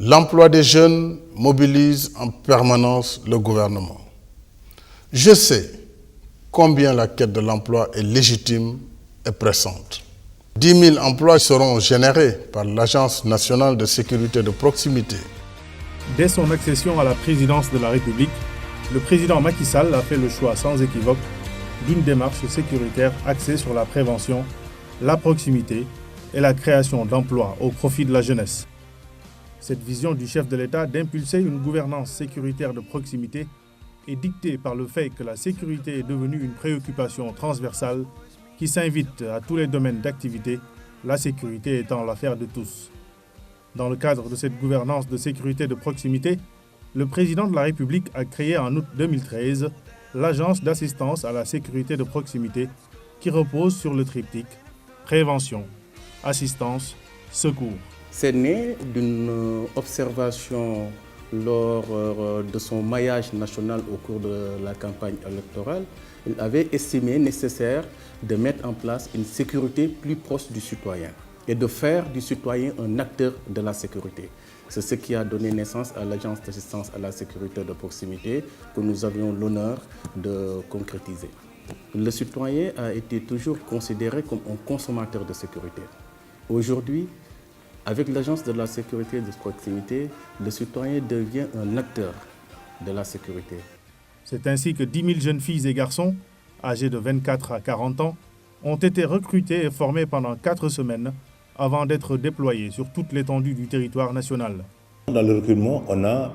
L'emploi des jeunes mobilise en permanence le gouvernement. Je sais combien la quête de l'emploi est légitime et pressante. 10 000 emplois seront générés par l'Agence nationale de sécurité de proximité. Dès son accession à la présidence de la République, le président Macky Sall a fait le choix sans équivoque d'une démarche sécuritaire axée sur la prévention, la proximité et la création d'emplois au profit de la jeunesse. Cette vision du chef de l'État d'impulser une gouvernance sécuritaire de proximité est dictée par le fait que la sécurité est devenue une préoccupation transversale qui s'invite à tous les domaines d'activité, la sécurité étant l'affaire de tous. Dans le cadre de cette gouvernance de sécurité de proximité, le président de la République a créé en août 2013 l'Agence d'assistance à la sécurité de proximité qui repose sur le triptyque prévention, assistance, secours. C'est né d'une observation lors de son maillage national au cours de la campagne électorale. Il avait estimé nécessaire de mettre en place une sécurité plus proche du citoyen et de faire du citoyen un acteur de la sécurité. C'est ce qui a donné naissance à l'Agence d'assistance à la sécurité de proximité que nous avions l'honneur de concrétiser. Le citoyen a été toujours considéré comme un consommateur de sécurité. Aujourd'hui, avec l'Agence de la sécurité de proximité, le citoyen devient un acteur de la sécurité. C'est ainsi que 10 000 jeunes filles et garçons, âgés de 24 à 40 ans, ont été recrutés et formés pendant 4 semaines avant d'être déployés sur toute l'étendue du territoire national. Dans le recrutement, on a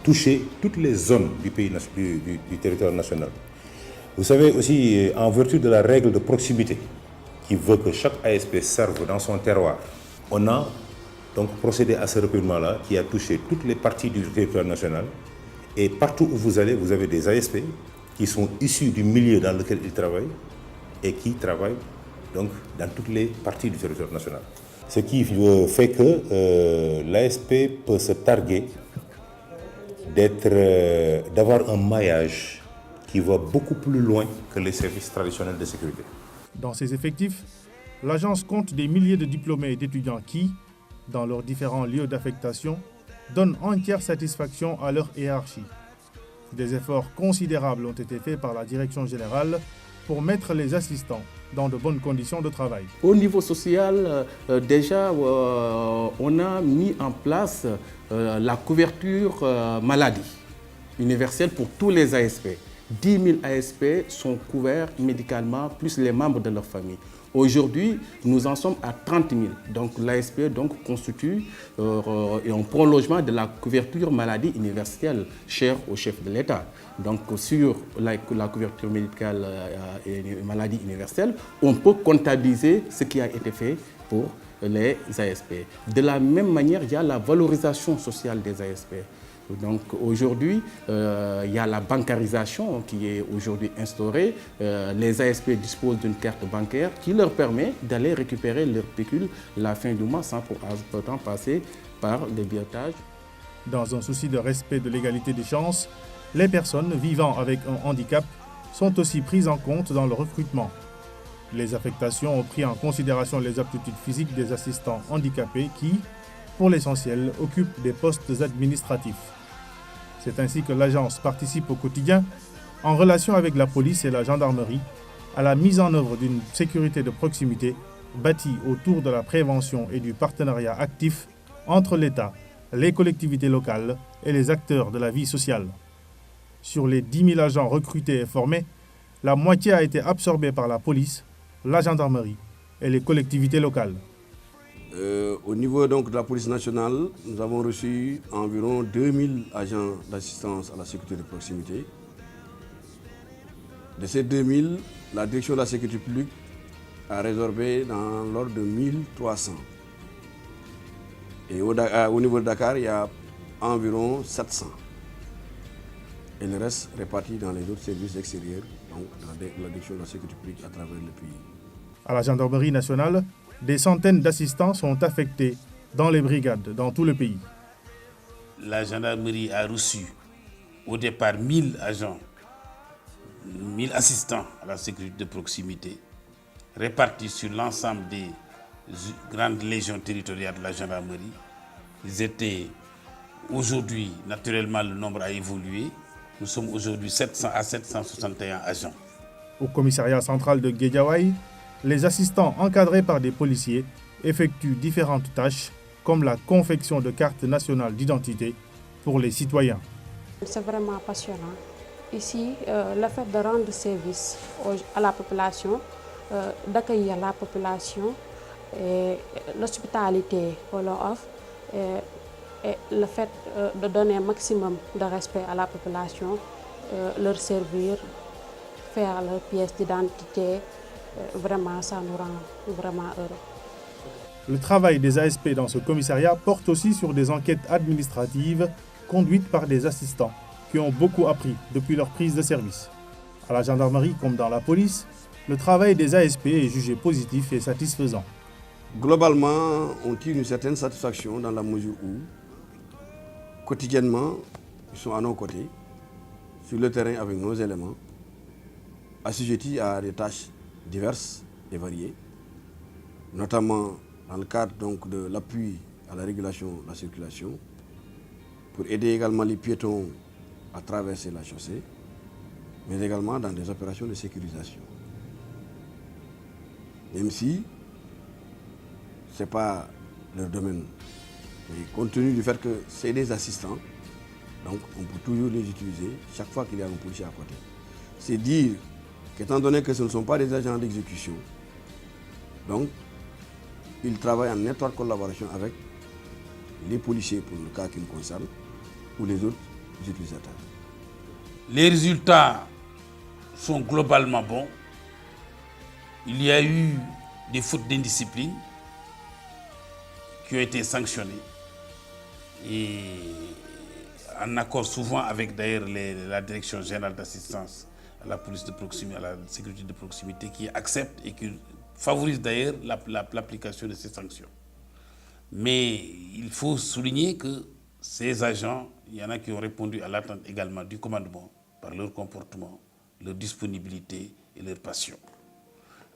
touché toutes les zones du pays, du territoire national. Vous savez aussi, en vertu de la règle de proximité, qui veut que chaque ASP serve dans son terroir, on a donc procédé à ce recrutement-là qui a touché toutes les parties du territoire national. Et partout où vous allez, vous avez des ASP qui sont issus du milieu dans lequel ils travaillent et qui travaillent donc dans toutes les parties du territoire national. Ce qui fait que l'ASP peut se targuer d'avoir un maillage qui va beaucoup plus loin que les services traditionnels de sécurité. Dans ses effectifs, l'agence compte des milliers de diplômés et d'étudiants qui, dans leurs différents lieux d'affectation, donnent entière satisfaction à leur hiérarchie. Des efforts considérables ont été faits par la direction générale pour mettre les assistants dans de bonnes conditions de travail. Au niveau social, déjà, on a mis en place la couverture maladie universelle pour tous les ASP. 10 000 ASP sont couverts médicalement, plus les membres de leur famille. Aujourd'hui, nous en sommes à 30 000. Donc l'ASP constitue un prolongement de la couverture maladie universelle chère au chef de l'État. Donc sur la couverture médicale et maladie universelle, on peut comptabiliser ce qui a été fait pour les ASP. De la même manière, il y a la valorisation sociale des ASP. Donc aujourd'hui, il y a la bancarisation qui est aujourd'hui instaurée. Les ASP disposent d'une carte bancaire qui leur permet d'aller récupérer leur pécule la fin du mois sans pour autant passer par le billetage. Dans un souci de respect de l'égalité des chances, les personnes vivant avec un handicap sont aussi prises en compte dans le recrutement. Les affectations ont pris en considération les aptitudes physiques des assistants handicapés qui, pour l'essentiel, occupent des postes administratifs. C'est ainsi que l'agence participe au quotidien, en relation avec la police et la gendarmerie, à la mise en œuvre d'une sécurité de proximité bâtie autour de la prévention et du partenariat actif entre l'État, les collectivités locales et les acteurs de la vie sociale. Sur les 10 000 agents recrutés et formés, la moitié a été absorbée par la police, la gendarmerie et les collectivités locales. Au niveau donc de la police nationale, nous avons reçu environ 2000 agents d'assistance à la sécurité de proximité. De ces 2000, la direction de la sécurité publique a résorbé dans l'ordre de 1300. Et au niveau de Dakar, il y a environ 700. Et le reste réparti dans les autres services extérieurs, donc la direction de la sécurité publique à travers le pays. À la gendarmerie nationale, des centaines d'assistants sont affectés dans les brigades dans tout le pays. La gendarmerie a reçu au départ 1000 agents, 1000 assistants à la sécurité de proximité, répartis sur l'ensemble des grandes légions territoriales de la gendarmerie. Ils étaient aujourd'hui, naturellement, le nombre a évolué. Nous sommes aujourd'hui 700 à 761 agents. Au commissariat central de Guédiawaye, les assistants encadrés par des policiers effectuent différentes tâches comme la confection de cartes nationales d'identité pour les citoyens. C'est vraiment passionnant. Ici, le fait de rendre service à la population, d'accueillir la population, l'hospitalité qu'on leur offre, et le fait de donner un maximum de respect à la population, leur servir, faire leur pièce d'identité, vraiment ça nous rend vraiment heureux. Le travail des ASP dans ce commissariat porte aussi sur des enquêtes administratives conduites par des assistants qui ont beaucoup appris depuis leur prise de service. À la gendarmerie comme dans la police, le travail des ASP est jugé positif et satisfaisant. Globalement, on tire une certaine satisfaction dans la mesure où, quotidiennement, ils sont à nos côtés, sur le terrain avec nos éléments, assujettis à des tâches diverses et variées, notamment dans le cadre donc, de l'appui à la régulation de la circulation, pour aider également les piétons à traverser la chaussée, mais également dans des opérations de sécurisation. Même si ce n'est pas leur domaine, mais compte tenu du fait que c'est des assistants, donc on peut toujours les utiliser chaque fois qu'il y a un policier à côté. C'est dire qu'étant donné que ce ne sont pas des agents d'exécution, donc ils travaillent en étroite collaboration avec les policiers pour le cas qui nous concerne ou les autres utilisateurs. Les résultats sont globalement bons. Il y a eu des fautes d'indiscipline qui ont été sanctionnées et en accord souvent avec d'ailleurs la Direction générale d'assistance à la police de proximité, à la sécurité de proximité qui accepte et qui favorise d'ailleurs l'application de ces sanctions. Mais il faut souligner que ces agents, il y en a qui ont répondu à l'attente également du commandement par leur comportement, leur disponibilité et leur passion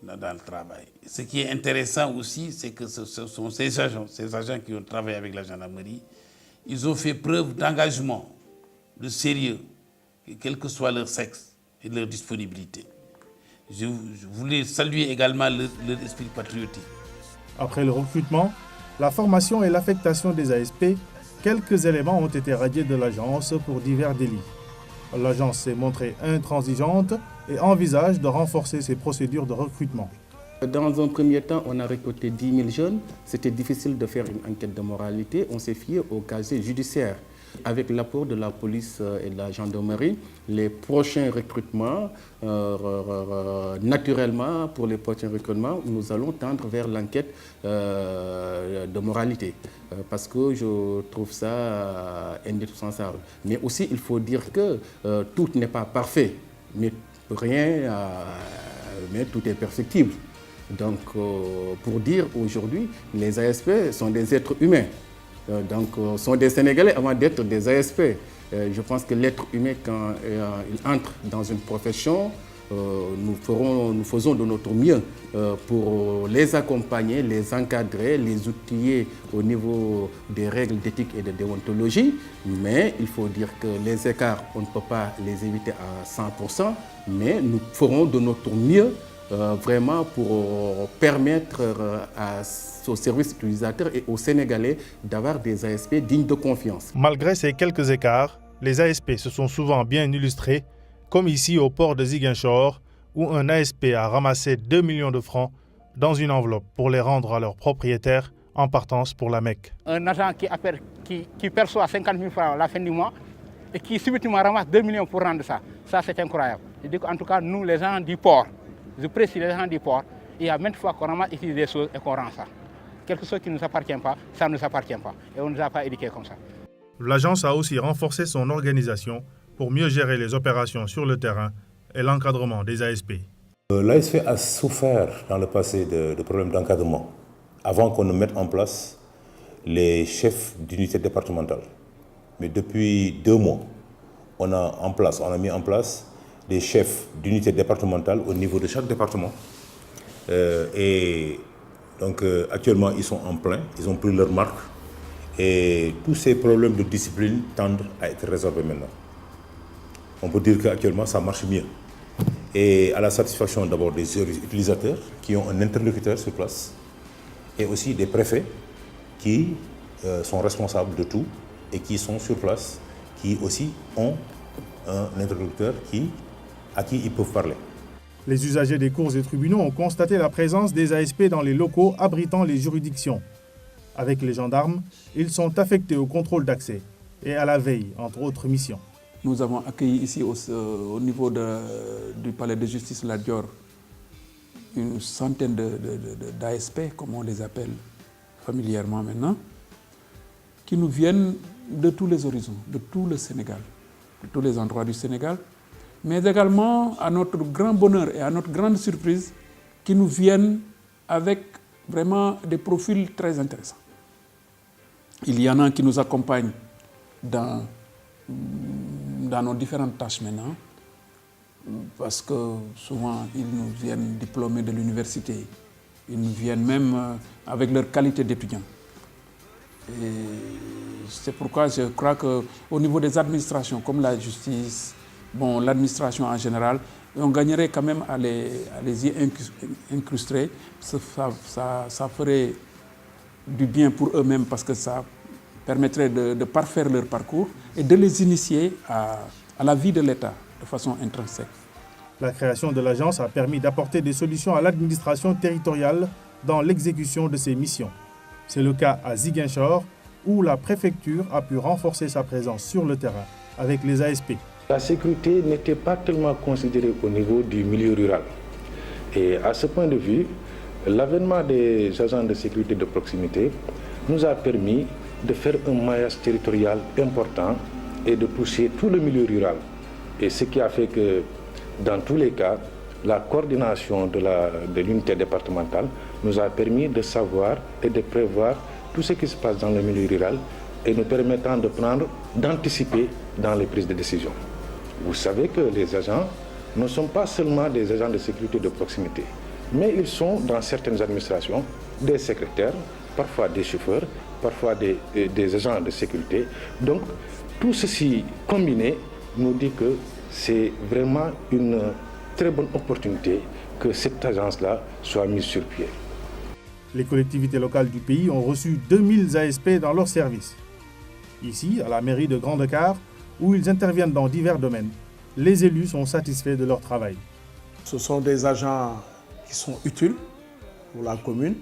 dans le travail. Ce qui est intéressant aussi, c'est que ce sont ces agents qui ont travaillé avec la gendarmerie, ils ont fait preuve d'engagement, de sérieux, quel que soit leur sexe et leur disponibilité. Je voulais saluer également leur esprit patriotique. Après le recrutement, la formation et l'affectation des ASP, quelques éléments ont été radiés de l'agence pour divers délits. L'agence s'est montrée intransigeante et envisage de renforcer ses procédures de recrutement. Dans un premier temps, on a recruté 10 000 jeunes. C'était difficile de faire une enquête de moralité. On s'est fié au casier judiciaire. Avec l'apport de la police et de la gendarmerie, les prochains recrutements, naturellement, pour les prochains recrutements, nous allons tendre vers l'enquête de moralité. Parce que je trouve ça indispensable. Mais aussi, il faut dire que tout n'est pas parfait, mais mais tout est perfectible. Donc, pour dire aujourd'hui, les ASP sont des êtres humains. Donc, sont des Sénégalais avant d'être des ASP. Je pense que l'être humain, quand il entre dans une profession, nous faisons de notre mieux pour les accompagner, les encadrer, les outiller au niveau des règles d'éthique et de déontologie. Mais il faut dire que les écarts, on ne peut pas les éviter à 100%, mais nous ferons de notre mieux vraiment pour permettre aux services utilisateurs et aux Sénégalais d'avoir des ASP dignes de confiance. Malgré ces quelques écarts, les ASP se sont souvent bien illustrés, comme ici au port de Ziguinchor, où un ASP a ramassé 2 millions de francs dans une enveloppe pour les rendre à leurs propriétaires en partance pour la Mecque. Un agent qui perçoit 50 000 francs à la fin du mois et qui subitement ramasse 2 millions pour rendre ça c'est incroyable. Je dis qu'en tout cas, nous les gens du port, je précise les gens du port, il y a maintes fois qu'on ramasse ici des choses et qu'on rend ça. Quelque chose qui ne nous appartient pas, ça ne nous appartient pas. Et on ne nous a pas éduqués comme ça. L'agence a aussi renforcé son organisation pour mieux gérer les opérations sur le terrain et l'encadrement des ASP. L'ASP a souffert dans le passé de problèmes d'encadrement avant qu'on ne mette en place les chefs d'unité départementale. Mais depuis 2 mois, on a mis en place des chefs d'unité départementale au niveau de chaque département. Et donc actuellement, ils sont en plein, ils ont pris leur marque Et tous ces problèmes de discipline tendent à être résolvés maintenant. On peut dire qu'actuellement, ça marche mieux. Et à la satisfaction d'abord des utilisateurs qui ont un interlocuteur sur place et aussi des préfets qui sont responsables de tout et qui sont sur place, qui aussi ont un interlocuteur à qui ils peuvent parler. Les usagers des cours et tribunaux ont constaté la présence des ASP dans les locaux abritant les juridictions. Avec les gendarmes, ils sont affectés au contrôle d'accès et à la veille, entre autres missions. Nous avons accueilli ici au niveau du palais de justice Lat Dior une centaine d'ASP, comme on les appelle familièrement maintenant, qui nous viennent de tous les horizons, de tout le Sénégal, de tous les endroits du Sénégal, mais également, à notre grand bonheur et à notre grande surprise, qui nous viennent avec vraiment des profils très intéressants. Il y en a qui nous accompagnent dans nos différentes tâches maintenant, parce que souvent ils nous viennent diplômés de l'université, ils nous viennent même avec leur qualité d'étudiants. Et c'est pourquoi je crois qu'au niveau des administrations, comme la justice, l'administration en général, on gagnerait quand même à les y incruster. Ça ferait du bien pour eux-mêmes parce que ça permettrait de parfaire leur parcours et de les initier à la vie de l'État de façon intrinsèque. La création de l'agence a permis d'apporter des solutions à l'administration territoriale dans l'exécution de ses missions. C'est le cas à Ziguinchor, où la préfecture a pu renforcer sa présence sur le terrain avec les ASP. La sécurité n'était pas tellement considérée au niveau du milieu rural. Et à ce point de vue, l'avènement des agents de sécurité de proximité nous a permis de faire un maillage territorial important et de toucher tout le milieu rural. Et ce qui a fait que, dans tous les cas, la coordination de l'unité départementale nous a permis de savoir et de prévoir tout ce qui se passe dans le milieu rural et nous permettant d'anticiper dans les prises de décision. Vous savez que les agents ne sont pas seulement des agents de sécurité de proximité, mais ils sont dans certaines administrations des secrétaires, parfois des chauffeurs, parfois des agents de sécurité. Donc tout ceci combiné nous dit que c'est vraiment une très bonne opportunité que cette agence-là soit mise sur pied. Les collectivités locales du pays ont reçu 2000 ASP dans leur service. Ici, à la mairie de Grand-Dakar, où ils interviennent dans divers domaines, les élus sont satisfaits de leur travail. Ce sont des agents qui sont utiles pour la commune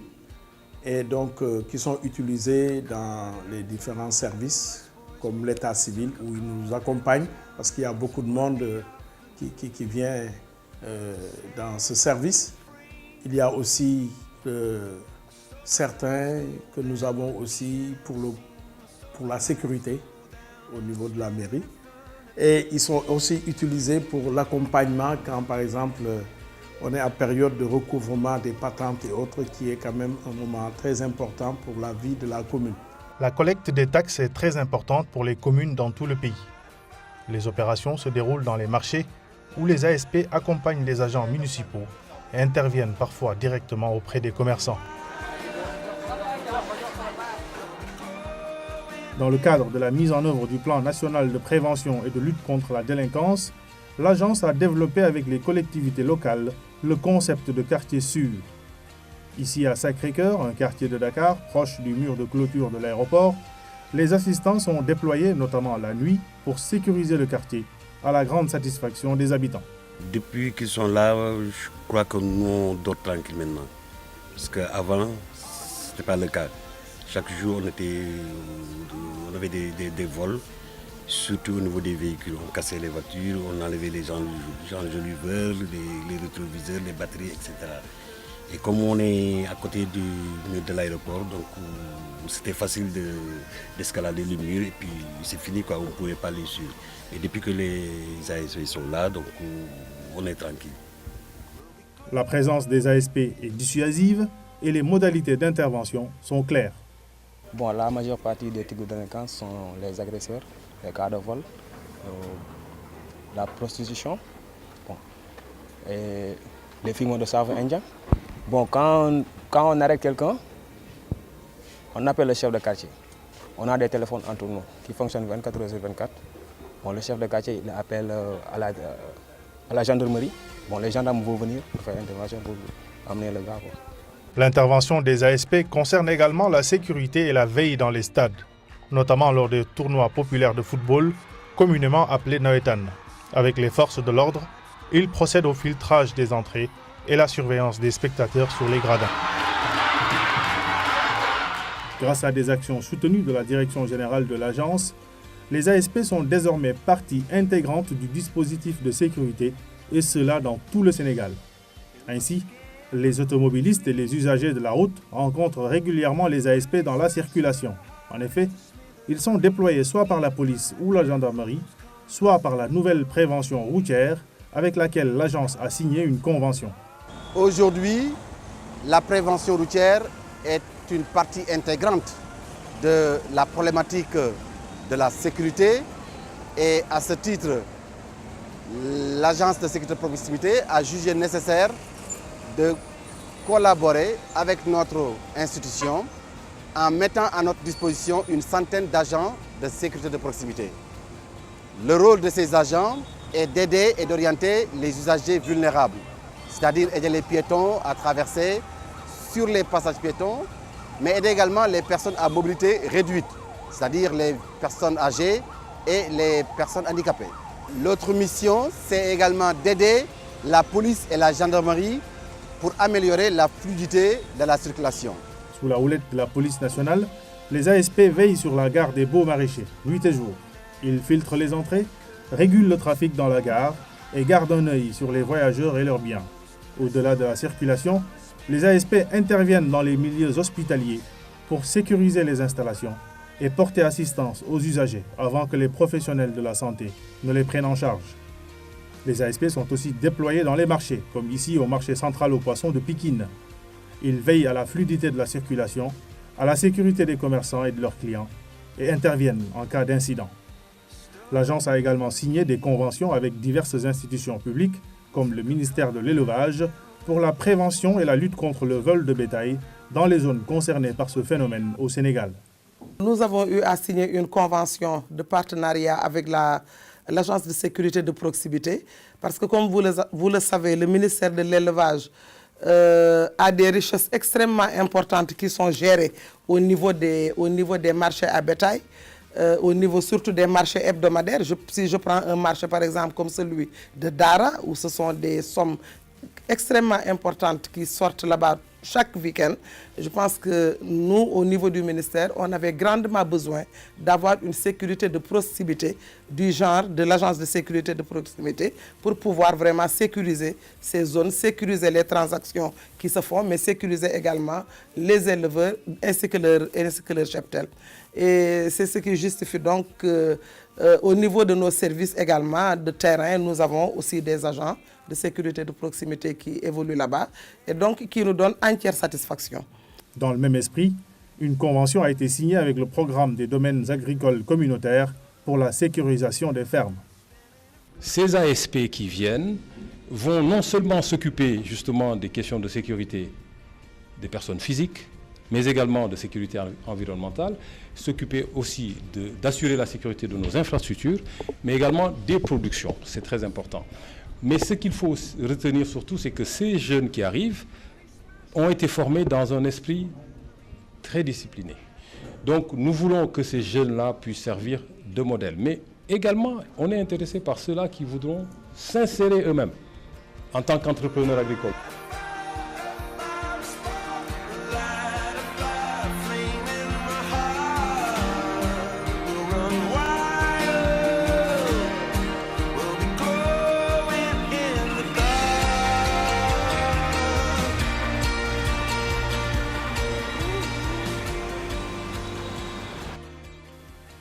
et donc qui sont utilisés dans les différents services comme l'état civil où ils nous accompagnent parce qu'il y a beaucoup de monde qui vient dans ce service. Il y a aussi certains que nous avons aussi pour la sécurité au niveau de la mairie. Et ils sont aussi utilisés pour l'accompagnement quand, par exemple, on est en période de recouvrement des patentes et autres, qui est quand même un moment très important pour la vie de la commune. La collecte des taxes est très importante pour les communes dans tout le pays. Les opérations se déroulent dans les marchés où les ASP accompagnent les agents municipaux et interviennent parfois directement auprès des commerçants. Dans le cadre de la mise en œuvre du plan national de prévention et de lutte contre la délinquance, l'agence a développé avec les collectivités locales le concept de quartier sûr. Ici à Sacré-Cœur, un quartier de Dakar, proche du mur de clôture de l'aéroport, les assistants sont déployés, notamment la nuit, pour sécuriser le quartier, à la grande satisfaction des habitants. Depuis qu'ils sont là, je crois que nous on dort tranquille maintenant. Parce qu'avant, ce n'était pas le cas. Chaque jour, on avait des vols, surtout au niveau des véhicules. On cassait les voitures, on enlevait les gens enjoliveurs, les rétroviseurs, les batteries, etc. Et comme on est à côté du mur de l'aéroport, donc c'était facile d'escalader le mur et puis c'est fini, quoi, on ne pouvait pas les suivre. Et depuis que les ASP sont là, donc on est tranquille. La présence des ASP est dissuasive et les modalités d'intervention sont claires. Bon, la majeure partie des types de délinquance sont les agresseurs, les cas de vol, la prostitution et les films de savon indien. Bon, quand on arrête quelqu'un, on appelle le chef de quartier. On a des téléphones entre nous qui fonctionnent 24 heures sur 24. Bon, le chef de quartier il appelle à la gendarmerie. Bon, les gendarmes vont venir pour faire intervention pour amener le gars. L'intervention des ASP concerne également la sécurité et la veille dans les stades, notamment lors des tournois populaires de football, communément appelés Nawetan. Avec les forces de l'ordre, ils procèdent au filtrage des entrées et la surveillance des spectateurs sur les gradins. Grâce à des actions soutenues de la Direction générale de l'agence, les ASP sont désormais partie intégrante du dispositif de sécurité, et cela dans tout le Sénégal. Ainsi, les automobilistes et les usagers de la route rencontrent régulièrement les ASP dans la circulation. En effet, ils sont déployés soit par la police ou la gendarmerie, soit par la nouvelle prévention routière avec laquelle l'agence a signé une convention. Aujourd'hui, la prévention routière est une partie intégrante de la problématique de la sécurité, et à ce titre, l'agence de sécurité de proximité a jugé nécessaire de collaborer avec notre institution en mettant à notre disposition une centaine d'agents de sécurité de proximité. Le rôle de ces agents est d'aider et d'orienter les usagers vulnérables, c'est-à-dire aider les piétons à traverser sur les passages piétons, mais aider également les personnes à mobilité réduite, c'est-à-dire les personnes âgées et les personnes handicapées. L'autre mission, c'est également d'aider la police et la gendarmerie pour améliorer la fluidité de la circulation. Sous la houlette de la police nationale, les ASP veillent sur la gare des Beaux-Maraîchers, nuit et jour. Ils filtrent les entrées, régulent le trafic dans la gare et gardent un œil sur les voyageurs et leurs biens. Au-delà de la circulation, les ASP interviennent dans les milieux hospitaliers pour sécuriser les installations et porter assistance aux usagers avant que les professionnels de la santé ne les prennent en charge. Les ASP sont aussi déployés dans les marchés, comme ici au marché central aux poissons de Pikine. Ils veillent à la fluidité de la circulation, à la sécurité des commerçants et de leurs clients et interviennent en cas d'incident. L'agence a également signé des conventions avec diverses institutions publiques, comme le ministère de l'Élevage, pour la prévention et la lutte contre le vol de bétail dans les zones concernées par ce phénomène au Sénégal. Nous avons eu à signer une convention de partenariat avec l'agence de sécurité de proximité, parce que comme vous le savez, le ministère de l'Élevage a des richesses extrêmement importantes qui sont gérées au niveau des marchés à bétail, au niveau surtout des marchés hebdomadaires. Si je prends un marché par exemple comme celui de Dara, où ce sont des sommes extrêmement importantes qui sortent là-bas chaque week-end, je pense que nous, au niveau du ministère, on avait grandement besoin d'avoir une sécurité de proximité du genre de l'agence de sécurité de proximité pour pouvoir vraiment sécuriser ces zones, sécuriser les transactions qui se font, mais sécuriser également les éleveurs ainsi que leur cheptel. Et c'est ce qui justifie donc au niveau de nos services également de terrain, nous avons aussi des agents de sécurité de proximité qui évoluent là-bas et donc qui nous donnent entière satisfaction. Dans le même esprit, une convention a été signée avec le programme des domaines agricoles communautaires pour la sécurisation des fermes. Ces ASP qui viennent vont non seulement s'occuper justement des questions de sécurité des personnes physiques, mais également de sécurité environnementale, s'occuper aussi d'assurer la sécurité de nos infrastructures, mais également des productions, c'est très important. Mais ce qu'il faut retenir surtout, c'est que ces jeunes qui arrivent ont été formés dans un esprit très discipliné. Donc nous voulons que ces jeunes-là puissent servir de modèle. Mais également, on est intéressé par ceux-là qui voudront s'insérer eux-mêmes en tant qu'entrepreneurs agricoles.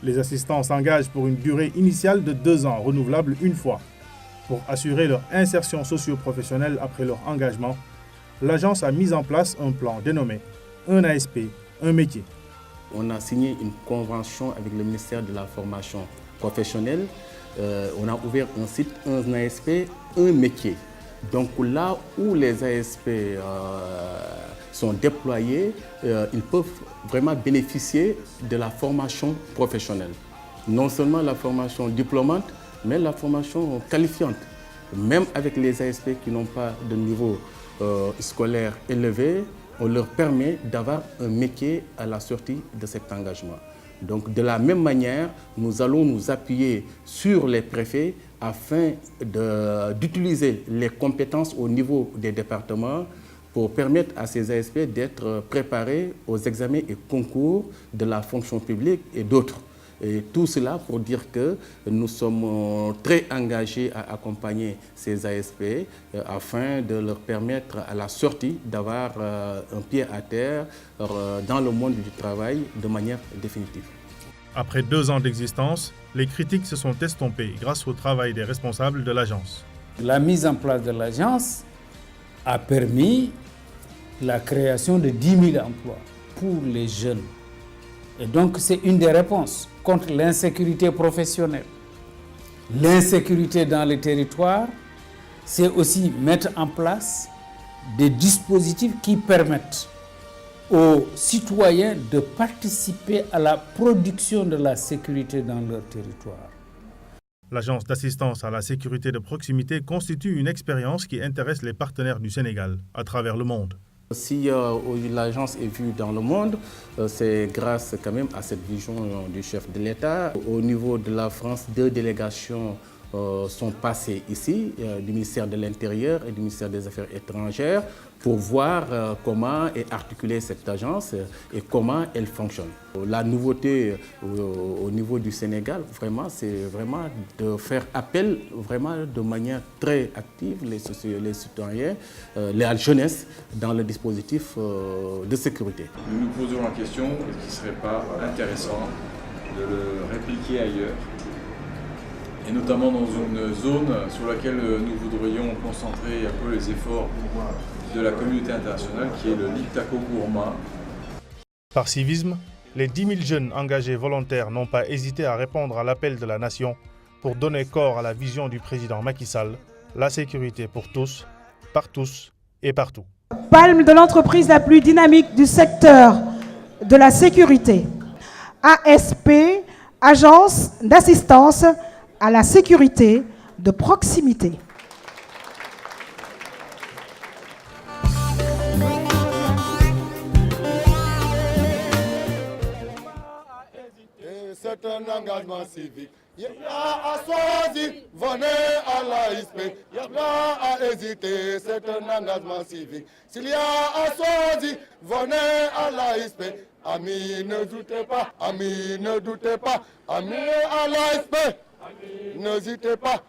Les assistants s'engagent pour une durée initiale de 2 ans, renouvelable une fois. Pour assurer leur insertion socio-professionnelle après leur engagement, l'agence a mis en place un plan dénommé « Un ASP, un métier ». On a signé une convention avec le ministère de la formation professionnelle. On a ouvert un site, un ASP, un métier. Donc là où les ASP sont déployés, ils peuvent vraiment bénéficier de la formation professionnelle. Non seulement la formation diplômante, mais la formation qualifiante. Même avec les ASP qui n'ont pas de niveau scolaire élevé, on leur permet d'avoir un métier à la sortie de cet engagement. Donc de la même manière, nous allons nous appuyer sur les préfets afin d'utiliser les compétences au niveau des départements pour permettre à ces ASP d'être préparés aux examens et concours de la fonction publique et d'autres. Et tout cela pour dire que nous sommes très engagés à accompagner ces ASP afin de leur permettre à la sortie d'avoir un pied à terre dans le monde du travail de manière définitive. Après 2 ans d'existence, les critiques se sont estompées grâce au travail des responsables de l'agence. La mise en place de l'agence a permis la création de 10 000 emplois pour les jeunes. Et donc c'est une des réponses contre l'insécurité professionnelle. L'insécurité dans les territoires, c'est aussi mettre en place des dispositifs qui permettent aux citoyens de participer à la production de la sécurité dans leur territoire. L'agence d'assistance à la sécurité de proximité constitue une expérience qui intéresse les partenaires du Sénégal à travers le monde. Si l'agence est vue dans le monde, c'est grâce quand même à cette vision du chef de l'État. Au niveau de la France, 2 délégations sont passées ici, du ministère de l'Intérieur et du ministère des Affaires étrangères, pour voir comment est articulée cette agence et comment elle fonctionne. La nouveauté au niveau du Sénégal, vraiment, c'est vraiment de faire appel vraiment de manière très active les citoyens, la jeunesse dans le dispositif de sécurité. Nous nous poserons la question, est-ce qu'il ne serait pas intéressant de le répliquer ailleurs, et notamment dans une zone sur laquelle nous voudrions concentrer un peu les efforts de la communauté internationale, qui est le Liptako-Gourma. Par civisme, les 10 000 jeunes engagés volontaires n'ont pas hésité à répondre à l'appel de la nation pour donner corps à la vision du président Macky Sall, la sécurité pour tous, par tous et partout. Palme de l'entreprise la plus dynamique du secteur de la sécurité. ASP, Agence d'assistance à la sécurité de proximité. C'est un engagement civique. Il y a à choisir, venez à l'ASP. Il y a à hésiter, c'est un engagement civique. S'il y a à choisir, venez à l'ASP. Amis, ne doutez pas, amis, ne doutez pas, amis à l'ASP. N'hésitez pas.